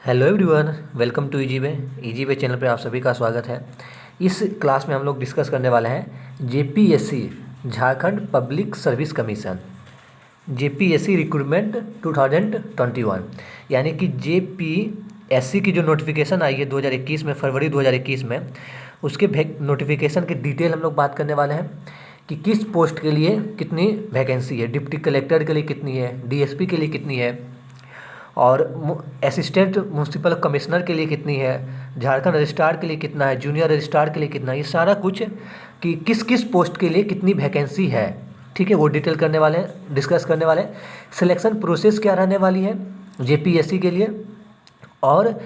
Hello everyone, welcome to easy way channel पर आप सभी का स्वागत है। इस क्लास में हम लोग डिस्कस करने वाले हैं JPSC Jharkhand public service commission JPSC recruitment 2021 यानी कि जेपीएससी की जो नोटिफिकेशन आई है 2021 में, फरवरी 2021 में, उसके नोटिफिकेशन की डिटेल हम लोग बात करने वाले हैं कि किस पोस्ट के लिए कितनी वैकेंसी है, डिप्टी कलेक्टर के लिए कितनी है, डीएसपी के लिए कितनी है और असिस्टेंट म्यूनसिपल कमिश्नर के लिए कितनी है, झारखंड रजिस्ट्रार के लिए कितना है, जूनियर रजिस्ट्रार के लिए कितना है, ये सारा कुछ कि किस किस पोस्ट के लिए कितनी वैकेंसी है, ठीक है, वो डिटेल करने वाले हैं, डिस्कस करने वाले हैं। सिलेक्शन प्रोसेस क्या रहने वाली है जेपीएससी के लिए और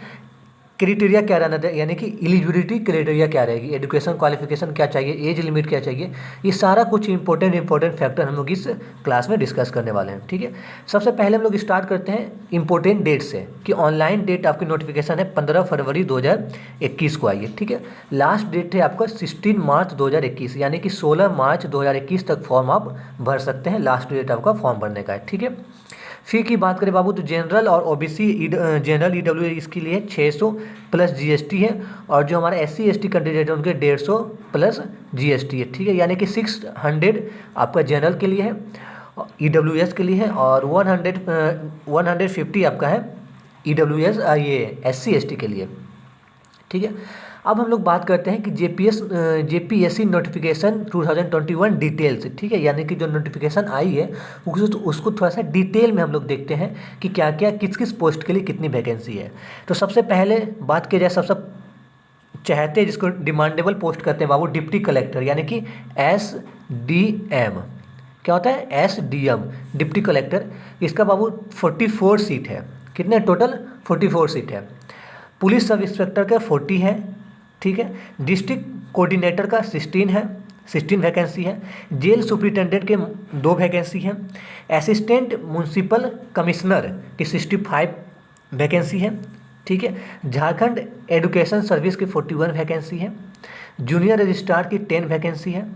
क्राइटेरिया क्या रहना है, यानी कि एलिजिबिलिटी क्राइटेरिया क्या रहेगी, एजुकेशन क्वालिफिकेशन क्या चाहिए, एज लिमिट क्या चाहिए, ये सारा कुछ इंपॉर्टेंट फैक्टर हम लोग इस क्लास में डिस्कस करने वाले हैं। ठीक है, सबसे पहले हम लोग स्टार्ट करते हैं इंपॉर्टेंट डेट से कि ऑनलाइन डेट आपकी नोटिफिकेशन है 15 फरवरी 2021 को आई है। ठीक है, लास्ट डेट है आपका 16 मार्च 2021, यानी कि 16 मार्च 2021 तक फॉर्म आप भर सकते हैं, लास्ट डेट आपका फॉर्म भरने का है। ठीक है, फी की बात करें बाबू तो जनरल और ओबीसी जनरल ईडब्ल्यू इसके लिए 600 प्लस जीएसटी है और जो हमारे एससी एसटी कैंडिडेट है उनके 150 प्लस जीएसटी है। ठीक है, यानी कि 600 आपका जनरल के लिए है, ईडब्ल्यूएस के लिए है और 150 आपका है ईडब्ल्यूएस ये एससी एसटी के लिए। ठीक है, अब हम लोग बात करते हैं कि जेपीएससी नोटिफिकेशन 2021 डिटेल्स। ठीक है, यानी कि जो नोटिफिकेशन आई है उसको थोड़ा सा डिटेल में हम लोग देखते हैं कि क्या क्या किस किस पोस्ट के लिए कितनी वैकेंसी है। तो सबसे पहले बात की जाए, सबसे चाहते हैं जिसको डिमांडेबल पोस्ट करते हैं बाबू, डिप्टी कलेक्टर, यानी कि एसडीएम। क्या होता है एसडीएम, डिप्टी कलेक्टर। इसका बाबू 44 सीट है। कितने टोटल? 44 सीट है। पुलिस सब इंस्पेक्टर का 40 है। ठीक है, डिस्ट्रिक्ट कोऑर्डिनेटर का 16 है, 16 वैकेंसी है। जेल सुपरिटेंडेंट के 2 वैकेंसी हैं। असिस्टेंट म्यूनसिपल कमिश्नर की 65 वैकेंसी है। ठीक है, झारखंड एजुकेशन सर्विस की 41 वैकेंसी है। जूनियर रजिस्ट्रार की 10 वैकेंसी है।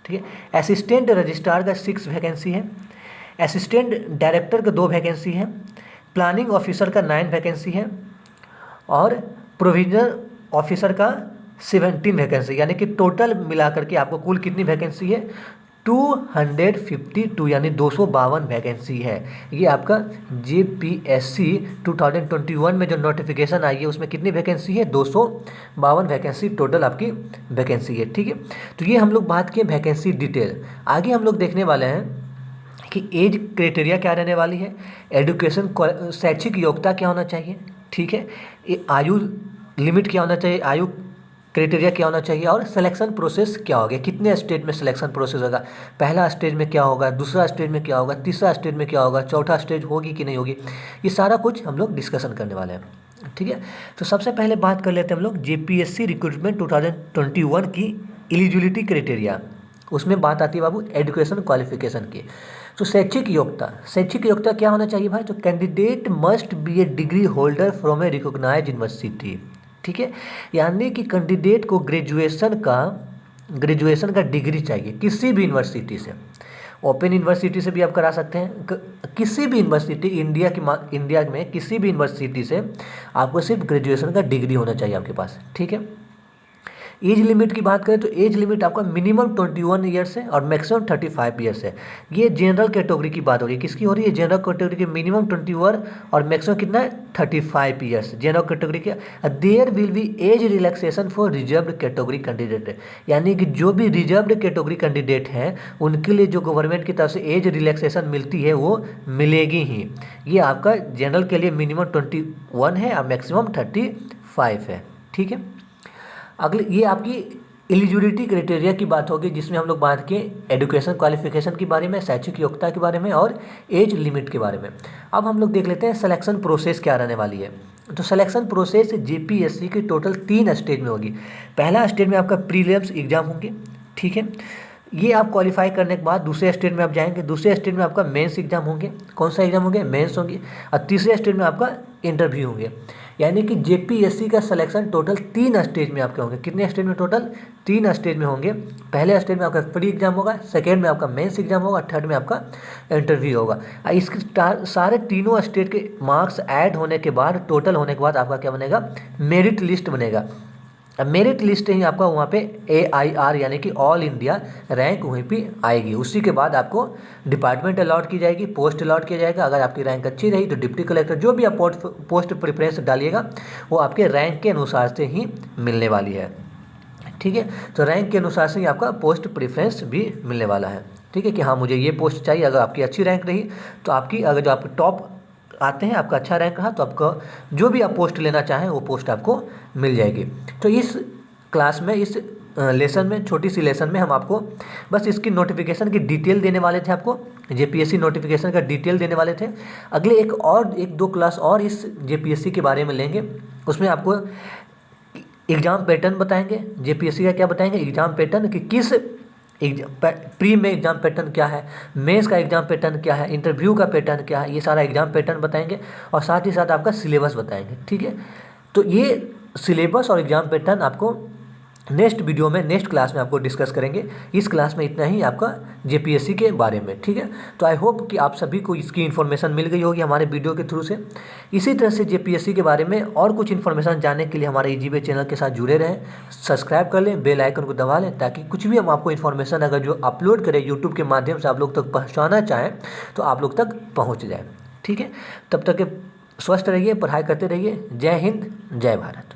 ठीक है, असिस्टेंट रजिस्ट्रार का 6 वैकेंसी है। असिस्टेंट डायरेक्टर का 2 वैकेंसी है। प्लानिंग ऑफिसर का 9 वैकेंसी है और प्रोविजनल ऑफिसर का 17 वैकेंसी, यानी कि टोटल मिलाकर के आपको कुल कितनी वैकेंसी है 252, यानी 252 वैकेंसी है। ये आपका जेपीएससी 2021 में जो नोटिफिकेशन आई है उसमें कितनी वैकेंसी है 252 वैकेंसी टोटल आपकी वैकेंसी है। ठीक है, तो ये हम लोग बात किए वैकेंसी डिटेल। आगे हम लोग देखने वाले हैं कि एज क्राइटेरिया क्या रहने वाली है, एजुकेशन शैक्षिक योग्यता क्या होना चाहिए। ठीक है, ये आयु लिमिट क्या होना चाहिए, आयु क्राइटेरिया क्या होना चाहिए और सिलेक्शन प्रोसेस क्या होगा, कितने स्टेज में सिलेक्शन प्रोसेस होगा, पहला स्टेज में क्या होगा, दूसरा स्टेज में क्या होगा, तीसरा स्टेज में क्या होगा, चौथा स्टेज होगी कि नहीं होगी, ये सारा कुछ हम लोग डिस्कशन करने वाले हैं। ठीक है, तो सबसे पहले बात कर लेते हैं हम लोग जेपीएससी रिक्रूटमेंट 2021 की एलिजिबिलिटी क्राइटेरिया। उसमें बात आती है बाबू एजुकेशन क्वालिफिकेशन की। तो शैक्षिक योग्यता क्या होना चाहिए भाई, तो candidate must be a degree holder from a recognised university. ठीक है, यानी कि कैंडिडेट को ग्रेजुएशन का डिग्री चाहिए किसी भी यूनिवर्सिटी से। ओपन यूनिवर्सिटी से भी आप करा सकते हैं, किसी भी यूनिवर्सिटी इंडिया में किसी भी यूनिवर्सिटी से आपको सिर्फ ग्रेजुएशन का डिग्री होना चाहिए आपके पास। ठीक है, एज लिमिट की बात करें तो एज लिमिट आपका मिनिमम 21 ईयर्स है और मैक्सिमम 35 ईयर्स है। ये जनरल कैटेगरी की बात हो रही है, किसकी हो रही है, जनरल कैटेगरी की मिनिमम 21 और मैक्सिमम कितना है 35 ईयर्स जनरल कैटेगरी के। There will be age relaxation for reserved category candidate, यानी कि जो भी रिजर्व्ड कैटेगरी कैंडिडेट हैं उनके लिए जो गवर्नमेंट की तरफ से एज रिलैक्सेशन मिलती है वो मिलेगी ही। ये आपका जनरल के लिए मिनिमम 21 है और मैक्सिमम 35 है। ठीक है, अगले ये आपकी एलिजिबिलिटी क्राइटेरिया की बात होगी, जिसमें हम लोग बात किए एजुकेशन क्वालिफिकेशन के बारे में, शैक्षिक योग्यता के बारे में और एज लिमिट के बारे में। अब हम लोग देख लेते हैं सिलेक्शन प्रोसेस क्या रहने वाली है। तो सिलेक्शन प्रोसेस जेपीएससी की टोटल 3 स्टेज में होगी। पहला स्टेज में आपका प्रीलिम्स एग्जाम होंगे। ठीक है, ये आप क्वालिफाई करने के बाद दूसरे स्टेज में आप जाएंगे, दूसरे स्टेज में आपका मेंस एग्जाम होंगे। कौन सा एग्जाम होंगे, मेंस होंगे। और तीसरे स्टेज में आपका इंटरव्यू होंगे। यानी कि जेपीएससी का सिलेक्शन टोटल 3 स्टेज में आपके होंगे। कितने स्टेज में? टोटल 3 स्टेज में होंगे। पहले स्टेज में आपका प्री एग्जाम होगा, सेकेंड में आपका मेंस एग्जाम होगा, थर्ड में आपका इंटरव्यू होगा। इसके सारे तीनों स्टेज के मार्क्स ऐड होने के बाद, टोटल होने के बाद आपका क्या बनेगा? मेरिट लिस्ट बनेगा। अब मेरिट लिस्ट ही आपका वहाँ पे AIR यानी कि ऑल इंडिया रैंक वहीं पे आएगी। उसी के बाद आपको डिपार्टमेंट अलॉट की जाएगी, पोस्ट अलॉट किया जाएगा। अगर आपकी रैंक अच्छी रही तो डिप्टी कलेक्टर, जो भी आप पोस्ट प्रेफरेंस डालिएगा वो आपके रैंक के अनुसार से ही मिलने वाली है। ठीक है, तो रैंक के अनुसार से ही आपका पोस्ट प्रेफरेंस भी मिलने वाला है। ठीक है, कि हाँ मुझे ये पोस्ट चाहिए। अगर आपकी अच्छी रैंक रही तो आपकी, अगर जो आपके टॉप आते हैं आपका अच्छा रैंक रहा तो आपका जो भी आप पोस्ट लेना चाहें वो पोस्ट आपको मिल जाएगी। तो इस क्लास में, इस लेसन में, छोटी सी लेसन में हम आपको बस इसकी नोटिफिकेशन की डिटेल देने वाले थे। आपको जेपीएससी नोटिफिकेशन का डिटेल देने वाले थे। अगले एक दो क्लास और इस जेपीएससी के बारे में लेंगे। उसमें आपको एग्ज़ाम पैटर्न बताएंगे, जेपीएससी का क्या बताएंगे एग्ज़ाम पैटर्न, कि किस प्री में एग्ज़ाम पैटर्न क्या है, मेंस का एग्ज़ाम पैटर्न क्या है, इंटरव्यू का पैटर्न क्या है, ये सारा एग्ज़ाम पैटर्न बताएंगे और साथ ही साथ आपका सिलेबस बताएंगे। ठीक है, तो ये सिलेबस और एग्ज़ाम पैटर्न आपको नेक्स्ट वीडियो में, नेक्स्ट क्लास में आपको डिस्कस करेंगे। इस क्लास में इतना ही आपका जेपीएससी के बारे में। ठीक है, तो आई होप कि आप सभी को इसकी इन्फॉर्मेशन मिल गई होगी हमारे वीडियो के थ्रू से। इसी तरह से जेपीएससी के बारे में और कुछ इन्फॉर्मेशन जानने के लिए हमारे ईजीवे चैनल के साथ जुड़े रहें, सब्सक्राइब कर लें, बेल आइकन को दबा लें, ताकि कुछ भी हम आपको इन्फॉर्मेशन अगर जो अपलोड करें यूट्यूब के माध्यम से आप लोग तक पहुँचाना चाहें तो आप लोग तक पहुँच जाए। ठीक है, तब तक स्वस्थ रहिए, पढ़ाई करते रहिए। जय हिंद, जय भारत।